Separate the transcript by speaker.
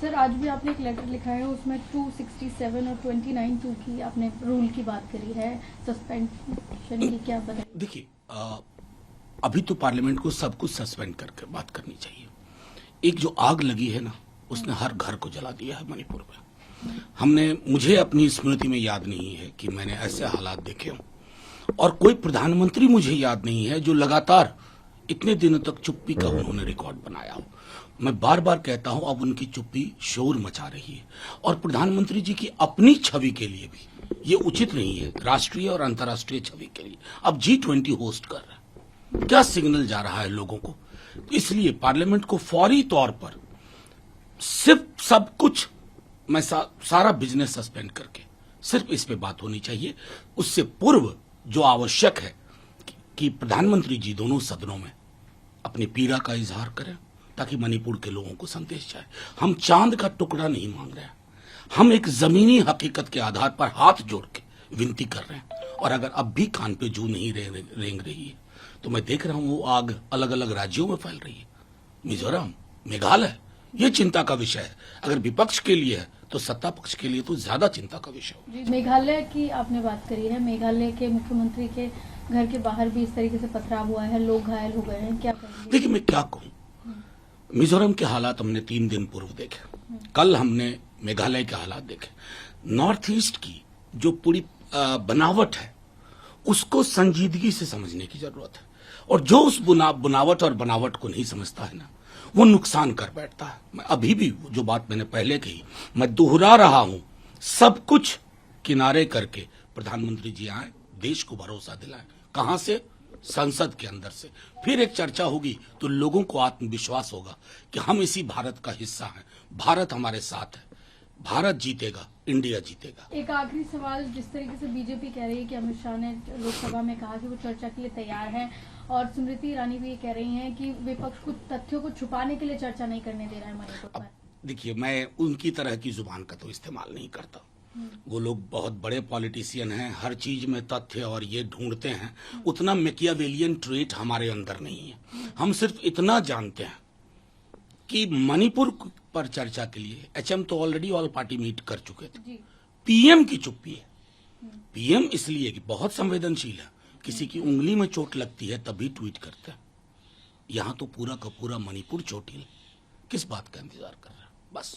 Speaker 1: Sir आज भी आपने एक लेटर लिखा है, उसमें 267 और 29(2) की आपने रूल की बात करी है, सस्पेंशन की, क्या बताइए?
Speaker 2: देखिए, अभी तो पार्लियामेंट को सब कुछ सस्पेंड करके बात करनी चाहिए। एक जो आग लगी है ना, उसने हर घर को जला दिया है मणिपुर में। मुझे अपनी स्मृति में याद नहीं है कि मैंने ऐसे हालात देखे हों, और कोई प्रधानमंत्री मुझे याद नहीं है जो लगातार इतने दिनों तक चुप्पी का उन्होंने रिकॉर्ड बनाया हो। मैं बार बार कहता हूं, अब उनकी चुप्पी शोर मचा रही है, और प्रधानमंत्री जी की अपनी छवि के लिए भी ये उचित नहीं है, राष्ट्रीय और अंतर्राष्ट्रीय छवि के लिए। अब G20 होस्ट कर रहा है, क्या सिग्नल जा रहा है लोगों को? इसलिए पार्लियामेंट को फौरी तौर पर सिर्फ सब कुछ सारा बिजनेस सस्पेंड करके सिर्फ इस पे बात होनी चाहिए। उससे पूर्व जो आवश्यक है कि प्रधानमंत्री जी दोनों सदनों में अपनी पीड़ा का इजहार करें, ताकि मणिपुर के लोगों को संदेश जाए। हम चांद का टुकड़ा नहीं मांग रहे हैं, हम एक जमीनी हकीकत के आधार पर हाथ जोड़ के विनती कर रहे हैं। और अगर अब भी कान पे जू नहीं रेंग रही है, तो मैं देख रहा हूं वो आग अलग अलग राज्यों में फैल रही है, मिजोरम, मेघालय। ये चिंता का विषय है। अगर विपक्ष के लिए है तो सत्ता पक्ष के लिए तो ज्यादा चिंता का विषय हो।
Speaker 1: मेघालय की आपने बात करी है, मेघालय के मुख्यमंत्री के घर के बाहर भी इस तरीके से पथराव हुआ है, लोग घायल हो गए हैं, क्या करेंगे?
Speaker 2: देखिए, मैं क्या कहूँ, मिजोरम के हालात हमने 3 दिन पूर्व देखे, कल हमने मेघालय के हालात देखे। नॉर्थ ईस्ट की जो पूरी बनावट है, उसको संजीदगी से समझने की जरूरत है, और जो उस बुनावट और बनावट को नहीं समझता है ना, वो नुकसान कर बैठता है। मैं अभी भी जो बात मैंने पहले कही, मैं दोहरा रहा हूं, सब कुछ किनारे करके प्रधानमंत्री जी आए, देश को भरोसा दिलाएं। कहां से? संसद के अंदर से। फिर एक चर्चा होगी तो लोगों को आत्मविश्वास होगा कि हम इसी भारत का हिस्सा हैं, भारत हमारे साथ है, भारत जीतेगा, इंडिया जीतेगा।
Speaker 1: एक आखिरी सवाल, जिस तरीके से बीजेपी कह रही है कि अमित शाह ने लोकसभा में कहा कि वो चर्चा के लिए तैयार हैं, और स्मृति ईरानी भी ये कह रही हैं कि विपक्ष कुछ तथ्यों को छुपाने के लिए चर्चा नहीं करने दे रहा है मणिपुर पर।
Speaker 2: देखिए, मैं उनकी तरह की जुबान का तो इस्तेमाल नहीं करता। वो लोग बहुत बड़े पॉलिटिशियन हैं, हर चीज में तथ्य और ये ढूंढते हैं। उतना मैकियावेलियन ट्रेट हमारे अंदर नहीं है। हम सिर्फ इतना जानते हैं कि मणिपुर पर चर्चा के लिए HM तो ऑलरेडी ऑल पार्टी मीट कर चुके थे। PM की चुप्पी है। PM इसलिए कि बहुत संवेदनशील है, किसी की उंगली में चोट लगती है तभी ट्वीट करते हैं। यहाँ तो पूरा का पूरा मणिपुर चोटिल, किस बात का इंतजार कर रहा है? बस।